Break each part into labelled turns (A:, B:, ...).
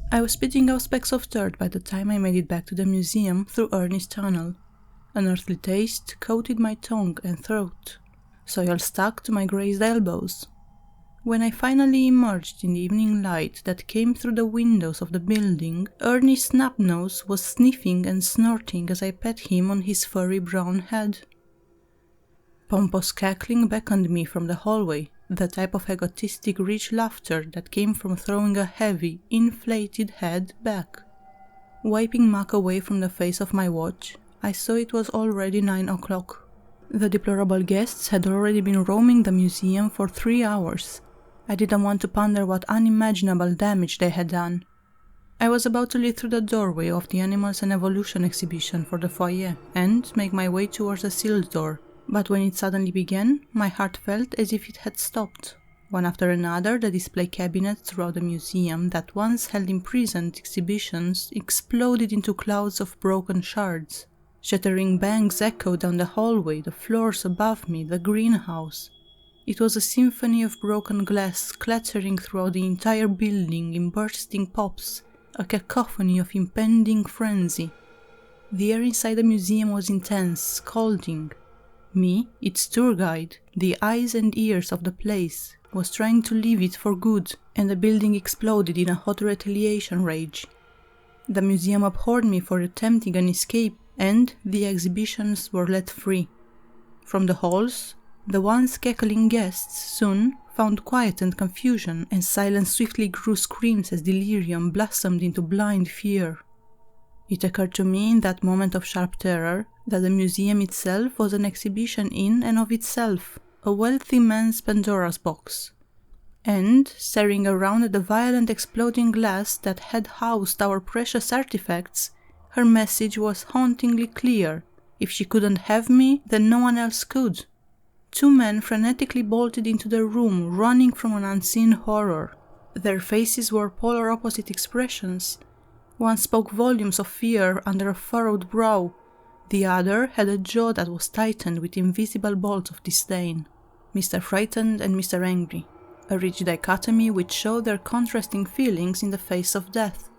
A: I was spitting out specks of dirt by the time I made it back to the museum through Ernie's tunnel. An earthly taste coated my tongue and throat. Soil stuck to my grazed elbows. When I finally emerged in the evening light that came through the windows of the building, Ernie Snapnose was sniffing and snorting as I pet him on his furry brown head. Pompous cackling beckoned me from the hallway, the type of egotistic rich laughter that came from throwing a heavy, inflated head back. Wiping muck away from the face of my watch, I saw it was already 9 o'clock. The deplorable guests had already been roaming the museum for 3 hours. I didn't want to ponder what unimaginable damage they had done. I was about to lead through the doorway of the Animals and Evolution exhibition for the foyer and make my way towards the sealed door, but when it suddenly began, my heart felt as if it had stopped. One after another, the display cabinets throughout the museum that once held imprisoned exhibitions exploded into clouds of broken shards. Shattering bangs echoed down the hallway, the floors above me, the greenhouse. It was a symphony of broken glass clattering throughout the entire building in bursting pops, a cacophony of impending frenzy. The air inside the museum was intense, scalding. Me, its tour guide, the eyes and ears of the place, was trying to leave it for good, and the building exploded in a hot retaliation rage. The museum abhorred me for attempting an escape, and the exhibitions were let free. From the halls, the once cackling guests soon found quiet and confusion, and silence swiftly grew screams as delirium blossomed into blind fear. It occurred to me in that moment of sharp terror that the museum itself was an exhibition in and of itself, a wealthy man's Pandora's box. And, staring around at the violent exploding glass that had housed our precious artifacts, her message was hauntingly clear. If she couldn't have me, then no one else could. 2 men frenetically bolted into the room, running from an unseen horror. Their faces wore polar opposite expressions. One spoke volumes of fear under a furrowed brow. The other had a jaw that was tightened with invisible bolts of disdain. Mr. Frightened and Mr. Angry, a rich dichotomy which showed their contrasting feelings in the face of death.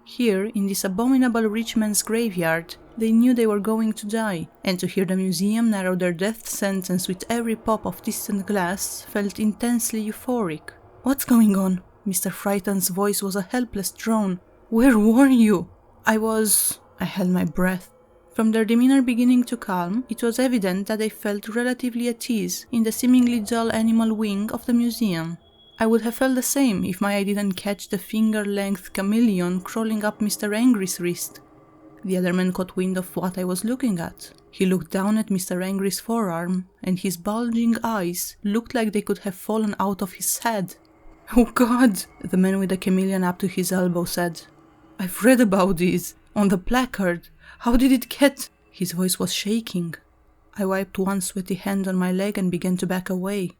A: Here, in this abominable rich man's graveyard, they knew they were going to die, and to hear the museum narrow their death sentence with every pop of distant glass felt intensely euphoric. "What's going on?" Mr. Frightened's voice was a helpless drone. "Where were you?" I held my breath. From their demeanor beginning to calm, it was evident that they felt relatively at ease in the seemingly dull animal wing of the museum. I would have felt the same if my eye didn't catch the finger-length chameleon crawling up Mr. Angry's wrist. The other man caught wind of what I was looking at. He looked down at Mr. Angry's forearm, and his bulging eyes looked like they could have fallen out of his head. "Oh God!" the man with the chameleon up to his elbow said. "I've read about this, on the placard. How did it get—" His voice was shaking. I wiped one sweaty hand on my leg and began to back away.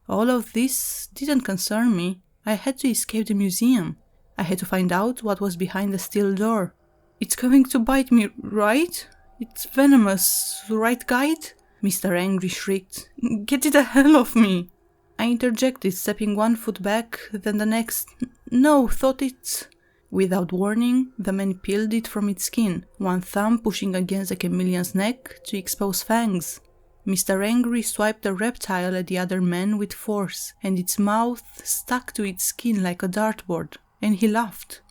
A: All of this didn't concern me. I had to escape the museum. I had to find out what was behind the steel door. "It's going to bite me, right? It's venomous, right, guide?" Mr. Angry shrieked. "Get it the hell off me!" I interjected, stepping one foot back, then the next. "No, thought it's—" Without warning, the man peeled it from its skin, one thumb pushing against the chameleon's neck to expose fangs. Mr. Angry swiped the reptile at the other man with force, and its mouth stuck to its skin like a dartboard, and he laughed.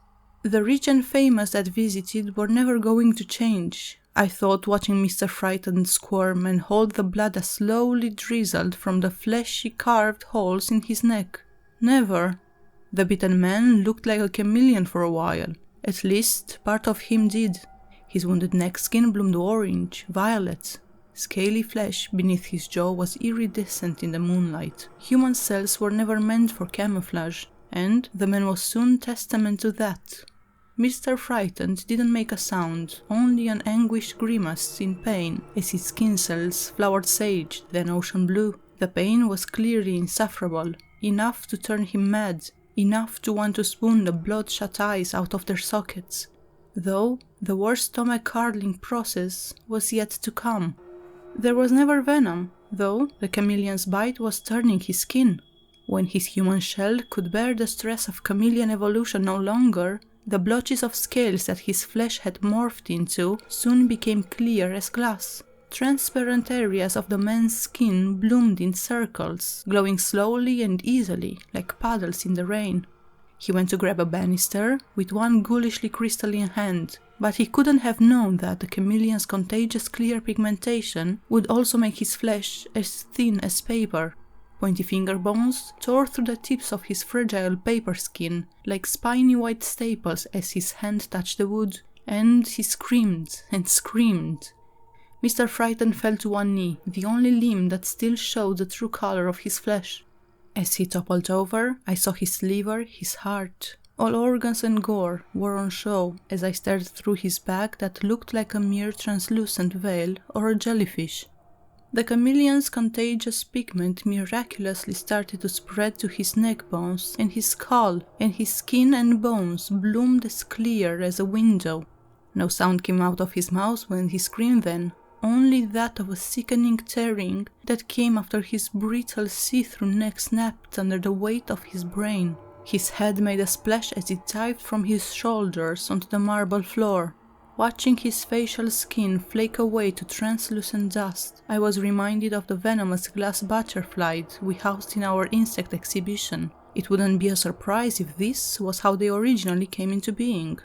A: The rich and famous that visited were never going to change, I thought, watching Mr. Frightened squirm and hold the blood that slowly drizzled from the fleshy carved holes in his neck. Never. The bitten man looked like a chameleon for a while. At least, part of him did. His wounded neck skin bloomed orange, violet. Scaly flesh beneath his jaw was iridescent in the moonlight. Human cells were never meant for camouflage, and the man was soon testament to that. Mr. Frightened didn't make a sound, only an anguished grimace in pain as his skin cells flowered sage, then ocean blue. The pain was clearly insufferable, enough to turn him mad, enough to want to spoon the bloodshot eyes out of their sockets. Though the worst stomach-curdling process was yet to come. There was never venom, though the chameleon's bite was turning his skin. When his human shell could bear the stress of chameleon evolution no longer, the blotches of scales that his flesh had morphed into soon became clear as glass. Transparent areas of the man's skin bloomed in circles, glowing slowly and easily, like puddles in the rain. He went to grab a banister with one ghoulishly crystalline hand, but he couldn't have known that the chameleon's contagious clear pigmentation would also make his flesh as thin as paper. Pointy finger bones tore through the tips of his fragile paper skin like spiny white staples as his hand touched the wood, and he screamed and screamed. Mr. Frighten fell to one knee, the only limb that still showed the true color of his flesh. As he toppled over, I saw his liver, his heart. All organs and gore were on show as I stared through his back that looked like a mere translucent veil or a jellyfish. The chameleon's contagious pigment miraculously started to spread to his neck bones and his skull, and his skin and bones bloomed as clear as a window. No sound came out of his mouth when he screamed then, only that of a sickening tearing that came after his brittle see-through neck snapped under the weight of his brain. His head made a splash as it dived from his shoulders onto the marble floor. Watching his facial skin flake away to translucent dust, I was reminded of the venomous glass butterflies we housed in our insect exhibition. It wouldn't be a surprise if this was how they originally came into being.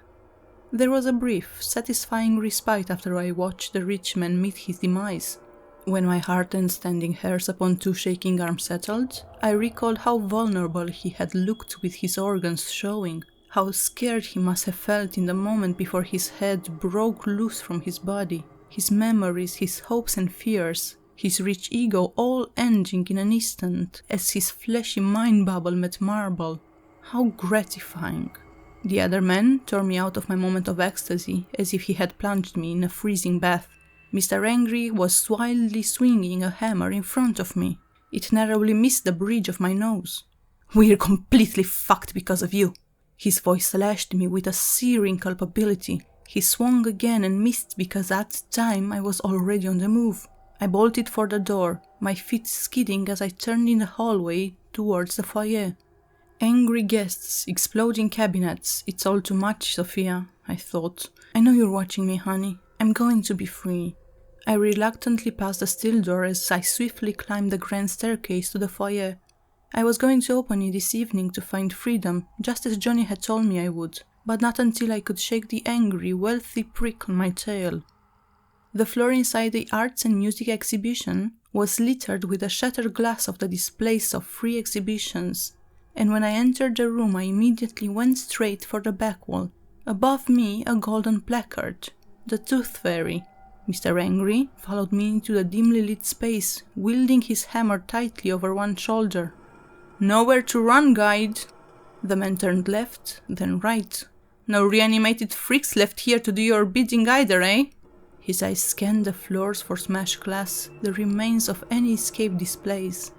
A: There was a brief, satisfying respite after I watched the rich man meet his demise. When my heart and standing hairs upon two shaking arms settled, I recalled how vulnerable he had looked with his organs showing. How scared he must have felt in the moment before his head broke loose from his body, his memories, his hopes and fears, his rich ego all ending in an instant as his fleshy mind bubble met marble. How gratifying. The other man tore me out of my moment of ecstasy as if he had plunged me in a freezing bath. Mr. Angry was wildly swinging a hammer in front of me. It narrowly missed the bridge of my nose. "We're completely fucked because of you." His voice slashed me with a searing culpability. He swung again and missed because at the time I was already on the move. I bolted for the door, my feet skidding as I turned in the hallway towards the foyer. Angry guests, exploding cabinets, it's all too much, Sophia, I thought. I know you're watching me, honey. I'm going to be free. I reluctantly passed the steel door as I swiftly climbed the grand staircase to the foyer. I was going to open it this evening to find freedom, just as Johnny had told me I would, but not until I could shake the angry, wealthy prick on my tail. The floor inside the arts and music exhibition was littered with the shattered glass of the displays of free exhibitions, and when I entered the room I immediately went straight for the back wall. Above me a golden placard, the Tooth Fairy. Mr. Angry followed me into the dimly lit space, wielding his hammer tightly over one shoulder. "Nowhere to run, guide!" The man turned left, then right. "No reanimated freaks left here to do your bidding either, eh?" His eyes scanned the floors for smashed glass, the remains of any escape displays.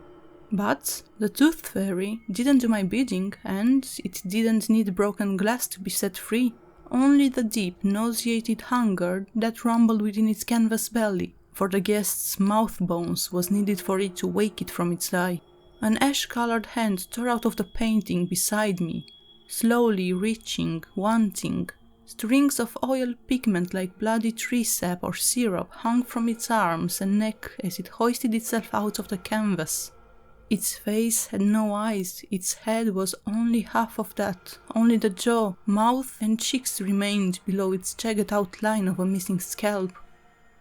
A: But the Tooth Fairy didn't do my bidding, and it didn't need broken glass to be set free. Only the deep, nauseated hunger that rumbled within its canvas belly, for the guest's mouth bones was needed for it to wake it from its lie. An ash-colored hand tore out of the painting beside me, slowly reaching, wanting. Strings of oil pigment like bloody tree sap or syrup hung from its arms and neck as it hoisted itself out of the canvas. Its face had no eyes, its head was only half of that, only the jaw, mouth and cheeks remained below its jagged outline of a missing scalp.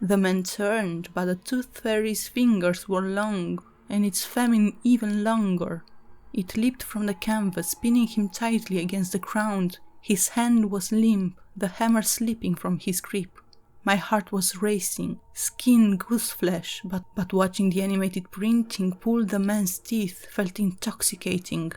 A: The man turned, but the Tooth Fairy's fingers were long, and its famine even longer. It leaped from the canvas, pinning him tightly against the ground. His hand was limp, the hammer slipping from his grip. My heart was racing, skin goose flesh, but watching the animated printing pull the man's teeth felt intoxicating.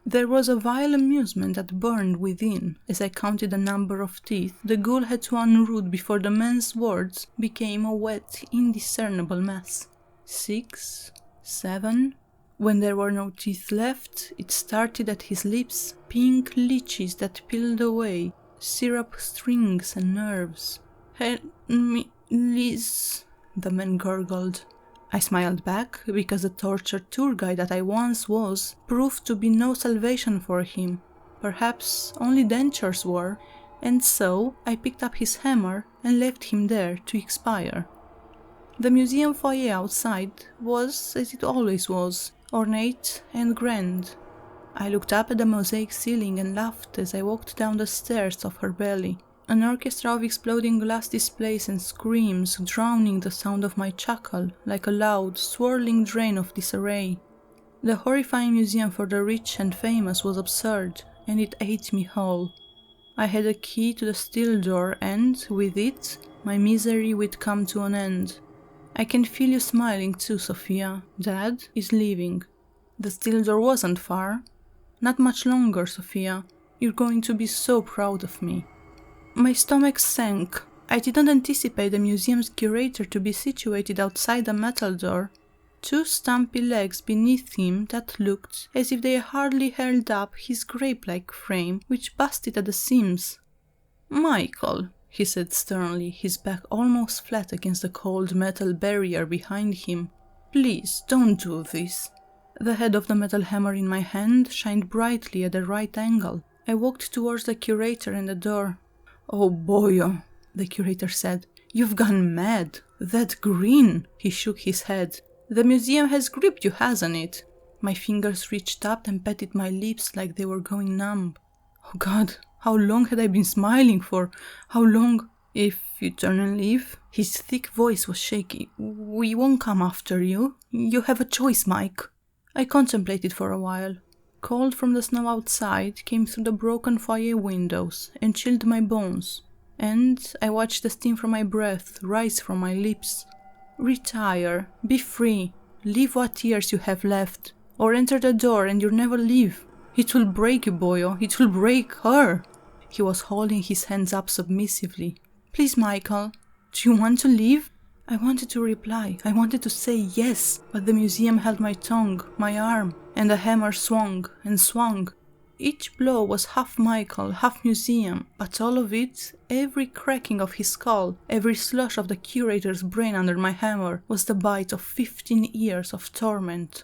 A: There was a vile amusement that burned within as I counted the number of teeth the ghoul had to unroot before the man's words became a wet, indiscernible mass. 6, 7... When there were no teeth left, it started at his lips, pink leeches that peeled away, syrup strings and nerves. "Help me, Liz," the man gurgled. I smiled back, because the tortured tour guide that I once was proved to be no salvation for him. Perhaps only dentures were, and so I picked up his hammer and left him there to expire. The museum foyer outside was, as it always was, ornate and grand. I looked up at the mosaic ceiling and laughed as I walked down the stairs of her belly, an orchestra of exploding glass displays and screams drowning the sound of my chuckle like a loud, swirling drain of disarray. The horrifying museum for the rich and famous was absurd, and it ate me whole. I had a key to the steel door and, with it, my misery would come to an end. I can feel you smiling too, Sophia. Dad is leaving. The steel door wasn't far. Not much longer, Sophia. You're going to be so proud of me. My stomach sank. I didn't anticipate the museum's curator to be situated outside the metal door, two stumpy legs beneath him that looked as if they hardly held up his grape-like frame, which busted at the seams. "Michael," he said sternly, his back almost flat against the cold metal barrier behind him, "please don't do this." The head of the metal hammer in my hand shined brightly at the right angle. I walked towards the curator and the door. "Oh boyo," the curator said, "you've gone mad. That grin!" He shook his head. "The museum has gripped you, hasn't it?" My fingers reached up and patted my lips like they were going numb. Oh God, how long had I been smiling for? How long? "If you turn and leave?" His thick voice was shaky. "We won't come after you. You have a choice, Mike." I contemplated for a while. Cold from the snow outside came through the broken foyer windows and chilled my bones, and I watched the steam from my breath rise from my lips. Retire, be free, leave what years you have left, or enter the door and you'll never leave. It will break you, boyo, it will break her. He was holding his hands up submissively. "Please, Michael, do you want to leave?" I wanted to reply, I wanted to say yes, but the museum held my tongue, my arm, and the hammer swung and swung. Each blow was half Michael, half museum, but all of it, every cracking of his skull, every slush of the curator's brain under my hammer, was the bite of 15 years of torment.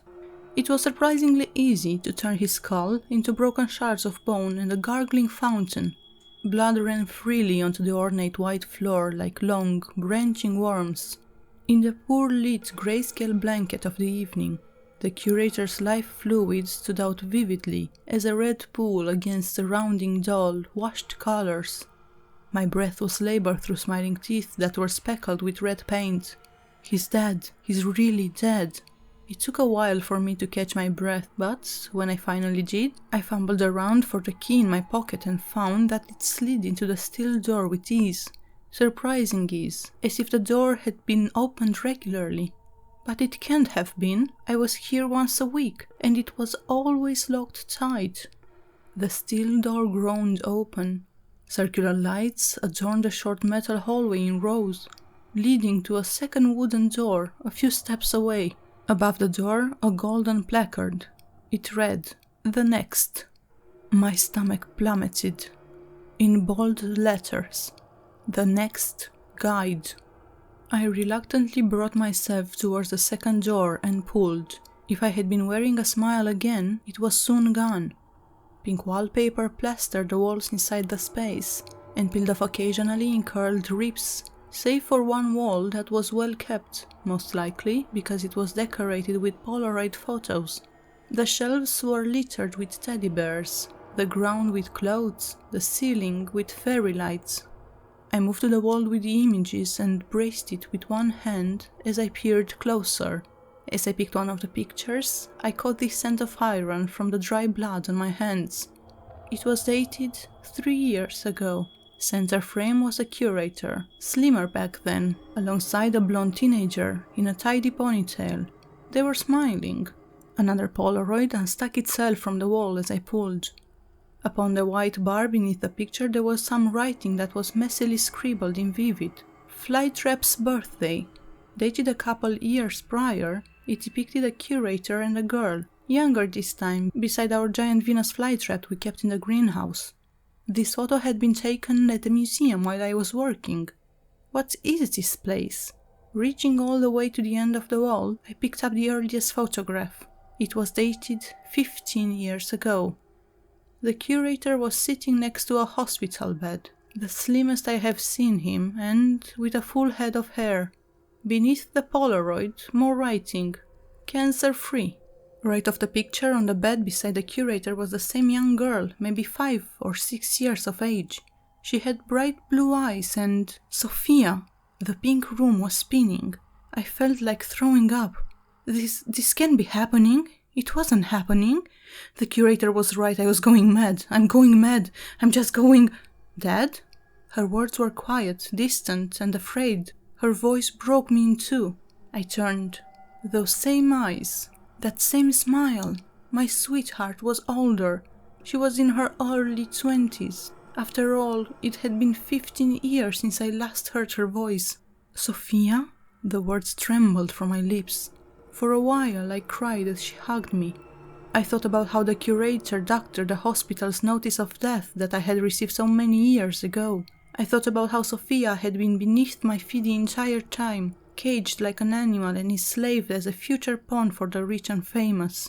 A: It was surprisingly easy to turn his skull into broken shards of bone and a gargling fountain. Blood ran freely onto the ornate white floor like long, branching worms. In the poor lit grayscale blanket of the evening, the curator's life fluid stood out vividly as a red pool against the rounding dull, washed colors. My breath was labored through smiling teeth that were speckled with red paint. He's dead. He's really dead. It took a while for me to catch my breath, but when I finally did, I fumbled around for the key in my pocket and found that it slid into the steel door with ease. Surprising ease, as if the door had been opened regularly. But it can't have been. I was here once a week, and it was always locked tight. The steel door groaned open. Circular lights adorned the short metal hallway in rows, leading to a second wooden door a few steps away. Above the door, a golden placard. It read, "The Next." My stomach plummeted. In bold letters, "The Next Guide." I reluctantly brought myself towards the second door and pulled. If I had been wearing a smile again, it was soon gone. Pink wallpaper plastered the walls inside the space, and peeled off occasionally in curled rips, save for one wall that was well kept, most likely because it was decorated with Polaroid photos. The shelves were littered with teddy bears, the ground with clothes, the ceiling with fairy lights. I moved to the wall with the images and braced it with one hand as I peered closer. As I picked one of the pictures, I caught the scent of iron from the dry blood on my hands. It was dated 3 years ago. Center frame was a curator, slimmer back then, alongside a blonde teenager in a tidy ponytail. They were smiling. Another Polaroid unstuck itself from the wall as I pulled. Upon the white bar beneath the picture there was some writing that was messily scribbled in vivid. "Flytrap's birthday." Dated a couple years prior, it depicted a curator and a girl, younger this time, beside our giant Venus flytrap we kept in the greenhouse. This photo had been taken at the museum while I was working. What is this place? Reaching all the way to the end of the wall, I picked up the earliest photograph. It was dated 15 years ago. The curator was sitting next to a hospital bed, the slimmest I have seen him, and with a full head of hair. Beneath the Polaroid, more writing, "Cancer-free." Right off the picture on the bed beside the curator was the same young girl, maybe 5 or 6 years of age. She had bright blue eyes and... Sophia! The pink room was spinning. I felt like throwing up. This can't be happening. It wasn't happening. The curator was right. I was going mad. I'm going mad. I'm just going... Dad? Her words were quiet, distant, and afraid. Her voice broke me in two. I turned. Those same eyes. That same smile. My sweetheart was older. She was in her early 20s. After all, it had been 15 years since I last heard her voice. Sophia? The words trembled from my lips. For a while I cried as she hugged me. I thought about how the curator doctored the hospital's notice of death that I had received so many years ago. I thought about how Sophia had been beneath my feet the entire time, caged like an animal and enslaved as a future pawn for the rich and famous.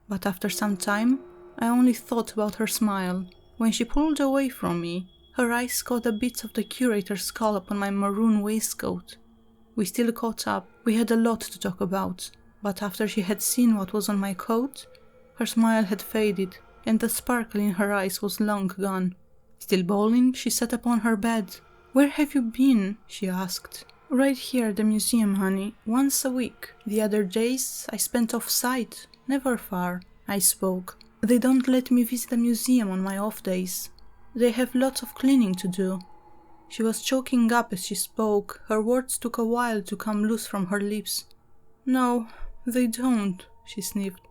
A: But after some time, I only thought about her smile. When she pulled away from me, her eyes caught the bits of the curator's skull upon my maroon waistcoat. We still caught up. We had a lot to talk about. But after she had seen what was on my coat, her smile had faded, and the sparkle in her eyes was long gone. Still bawling, she sat upon her bed. "Where have you been?" she asked. "Right here at the museum, honey, once a week. The other days I spent off-site, never far." I spoke. "They don't let me visit the museum on my off days. They have lots of cleaning to do." She was choking up as she spoke. Her words took a while to come loose from her lips. "No, they don't," she sniffed.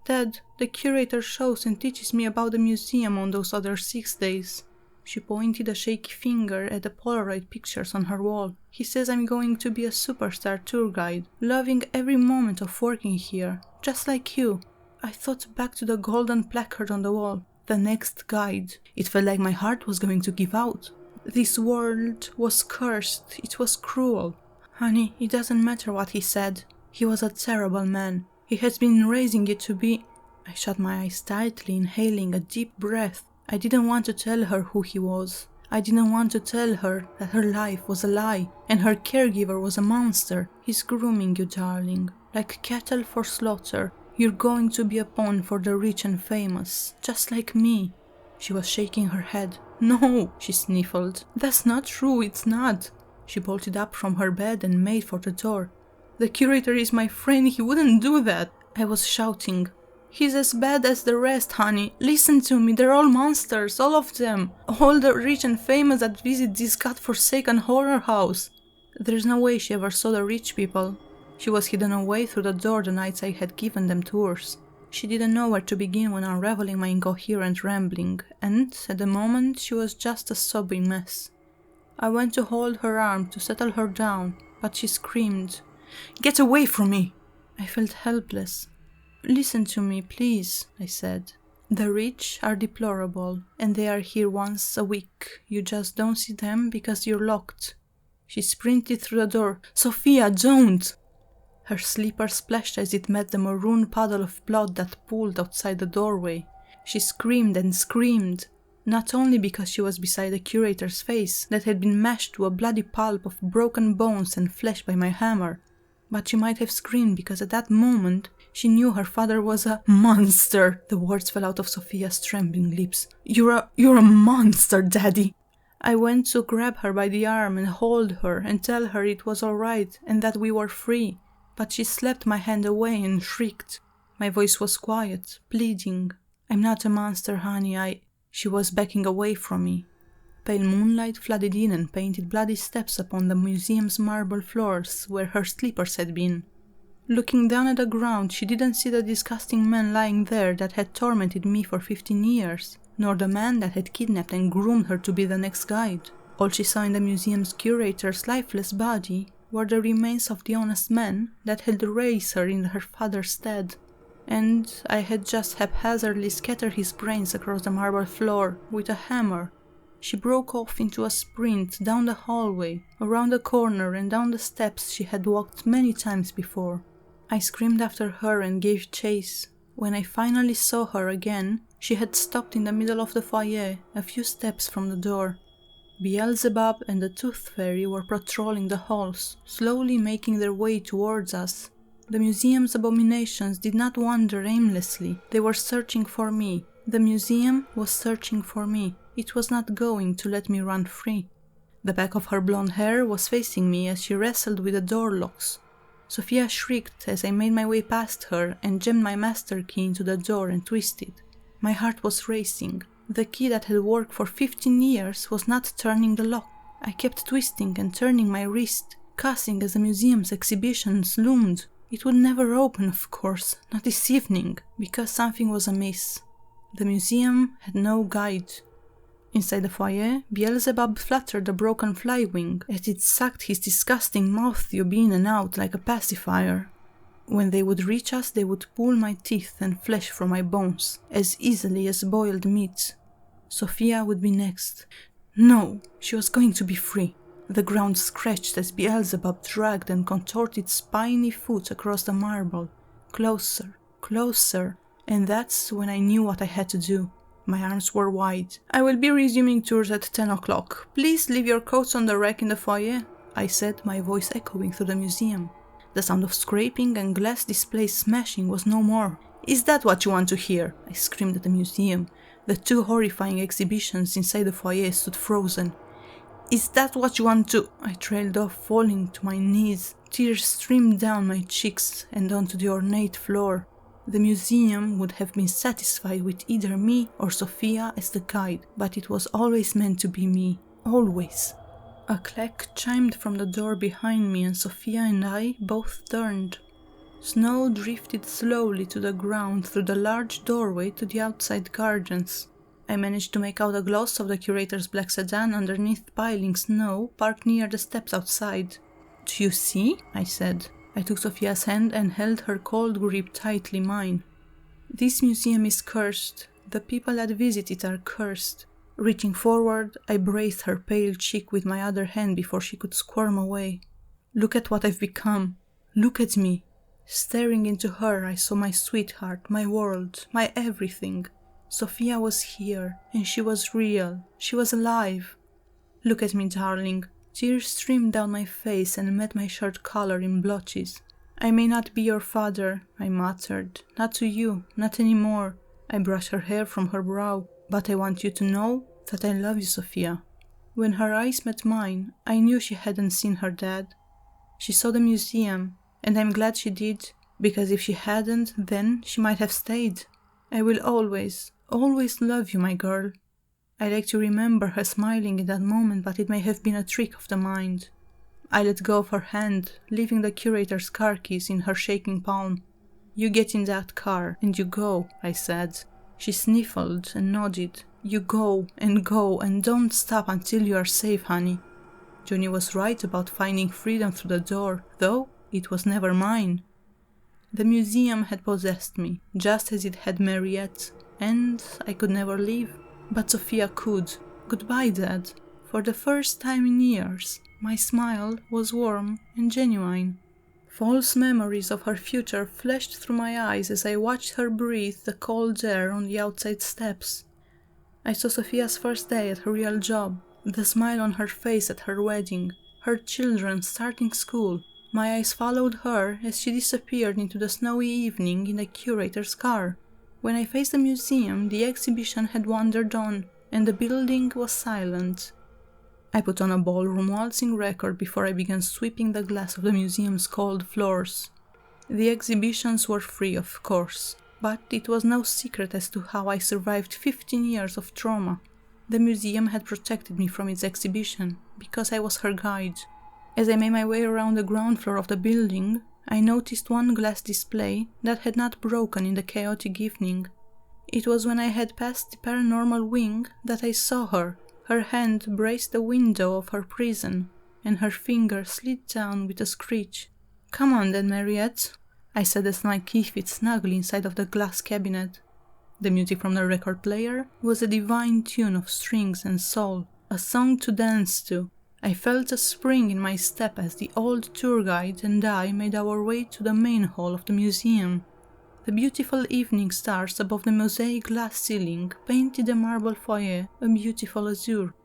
A: "Dad, the curator shows and teaches me about the museum on those other 6 days." She pointed a shaky finger at the Polaroid pictures on her wall. "He says I'm going to be a superstar tour guide, loving every moment of working here, just like you." I thought back to the golden placard on the wall. The next guide. It felt like my heart was going to give out. This world was cursed. It was cruel. "Honey, it doesn't matter what he said. He was a terrible man. He has been raising it to be..." I shut my eyes tightly, inhaling a deep breath. I didn't want to tell her who he was. I didn't want to tell her that her life was a lie and her caregiver was a monster. "He's grooming you, darling, like cattle for slaughter. You're going to be a pawn for the rich and famous, just like me." She was shaking her head. "No," she sniffled. "That's not true, it's not." She bolted up from her bed and made for the door. "The curator is my friend, he wouldn't do that." I was shouting. "He's as bad as the rest, honey. Listen to me, they're all monsters, all of them. All the rich and famous that visit this godforsaken horror house." There's no way she ever saw the rich people. She was hidden away through the door the nights I had given them tours. She didn't know where to begin when unraveling my incoherent rambling, and at the moment she was just a sobbing mess. I went to hold her arm to settle her down, but she screamed, "Get away from me!" I felt helpless. "Listen to me, please," I said. "The rich are deplorable, and they are here once a week. You just don't see them because you're locked." She sprinted through the door. "Sophia, don't!" Her slipper splashed as it met the maroon puddle of blood that pooled outside the doorway. She screamed and screamed, not only because she was beside the curator's face that had been mashed to a bloody pulp of broken bones and flesh by my hammer, but she might have screamed because at that moment she knew her father was a monster. The words fell out of Sophia's trembling lips. You're a monster, Daddy." I went to grab her by the arm and hold her and tell her it was all right and that we were free, but she slapped my hand away and shrieked. My voice was quiet, pleading. "I'm not a monster, honey, She was backing away from me. Pale moonlight flooded in and painted bloody steps upon the museum's marble floors where her slippers had been. Looking down at the ground, she didn't see the disgusting man lying there that had tormented me for 15 years, nor the man that had kidnapped and groomed her to be the next guide. All she saw in the museum's curator's lifeless body were the remains of the honest man that had raised her in her father's stead. And I had just haphazardly scattered his brains across the marble floor with a hammer. She broke off into a sprint down the hallway, around the corner and down the steps she had walked many times before. I screamed after her and gave chase. When I finally saw her again, she had stopped in the middle of the foyer, a few steps from the door. Beelzebub and the Tooth Fairy were patrolling the halls, slowly making their way towards us. The museum's abominations did not wander aimlessly. They were searching for me. The museum was searching for me. It was not going to let me run free. The back of her blonde hair was facing me as she wrestled with the door locks. Sophia shrieked as I made my way past her and jammed my master key into the door and twisted. My heart was racing. The key that had worked for 15 years was not turning the lock. I kept twisting and turning my wrist, cussing as the museum's exhibitions loomed. It would never open, of course, not this evening, because something was amiss. The museum had no guide. Inside the foyer, Beelzebub fluttered a broken fly wing as it sucked his disgusting mouth tube in and out like a pacifier. When they would reach us, they would pull my teeth and flesh from my bones, as easily as boiled meat. Sophia would be next. No, she was going to be free. The ground scratched as Beelzebub dragged and contorted spiny foot across the marble. Closer, closer, and that's when I knew what I had to do. My arms were wide. "I will be resuming tours at 10 o'clock. Please leave your coats on the rack in the foyer," I said, my voice echoing through the museum. The sound of scraping and glass displays smashing was no more. "Is that what you want to hear?" I screamed at the museum. The two horrifying exhibitions inside the foyer stood frozen. "Is that what you want to—" I trailed off, falling to my knees. Tears streamed down my cheeks and onto the ornate floor. The museum would have been satisfied with either me or Sophia as the guide, but it was always meant to be me. Always. A clack chimed from the door behind me and Sophia and I both turned. Snow drifted slowly to the ground through the large doorway to the outside gardens. I managed to make out a gloss of the curator's black sedan underneath piling snow parked near the steps outside. "Do you see?" I said. I took Sophia's hand and held her cold grip tightly mine. "This museum is cursed. The people that visit it are cursed." Reaching forward, I braced her pale cheek with my other hand before she could squirm away. "Look at what I've become. Look at me." Staring into her, I saw my sweetheart, my world, my everything. Sophia was here, and she was real. She was alive. "Look at me, darling." Tears streamed down my face and met my shirt collar in blotches. "I may not be your father," I muttered. "Not to you, not anymore." I brushed her hair from her brow. "But I want you to know that I love you, Sophia." When her eyes met mine, I knew she hadn't seen her dad. She saw the museum, and I'm glad she did, because if she hadn't, then she might have stayed. "I will always, always love you, my girl." I like to remember her smiling in that moment, but it may have been a trick of the mind. I let go of her hand, leaving the curator's car keys in her shaking palm. "You get in that car, and you go," I said. She sniffled and nodded. "You go, and don't stop until you are safe, honey." Johnny was right about finding freedom through the door, though it was never mine. The museum had possessed me, just as it had Mariette, and I could never leave. But Sophia could. Goodbye, Dad. For the first time in years, my smile was warm and genuine. False memories of her future flashed through my eyes as I watched her breathe the cold air on the outside steps. I saw Sophia's first day at her real job, the smile on her face at her wedding, her children starting school. My eyes followed her as she disappeared into the snowy evening in the curator's car. When I faced the museum, the exhibition had wandered on, and the building was silent. I put on a ballroom waltzing record before I began sweeping the glass of the museum's cold floors. The exhibitions were free, of course, but it was no secret as to how I survived 15 years of trauma. The museum had protected me from its exhibition, because I was her guide. As I made my way around the ground floor of the building, I noticed one glass display that had not broken in the chaotic evening. It was when I had passed the paranormal wing that I saw her. Her hand braced the window of her prison, and her finger slid down with a screech. "Come on then, Mariette," I said as my key fit snugly inside of the glass cabinet. The music from the record player was a divine tune of strings and soul, a song to dance to. I felt a spring in my step as the old tour guide and I made our way to the main hall of the museum. The beautiful evening stars above the mosaic glass ceiling painted the marble foyer a beautiful azure.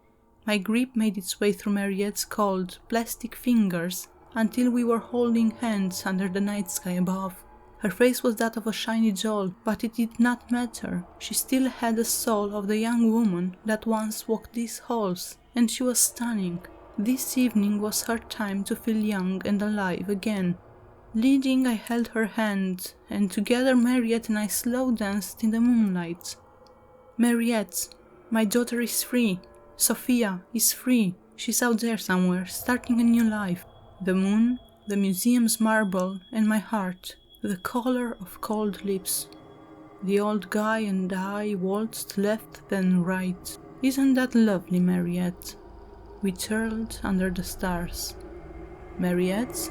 A: My grip made its way through Mariette's cold, plastic fingers until we were holding hands under the night sky above. Her face was that of a shiny doll, but it did not matter. She still had the soul of the young woman that once walked these halls, and she was stunning. This evening was her time to feel young and alive again. Leading, I held her hand, and together Mariette and I slow danced in the moonlight. Mariette, my daughter is free. Sophia is free. She's out there somewhere, starting a new life. The moon, the museum's marble, and my heart, the color of cold lips. The old guy and I waltzed left then right. Isn't that lovely, Mariette? We twirled under the stars. Mariette?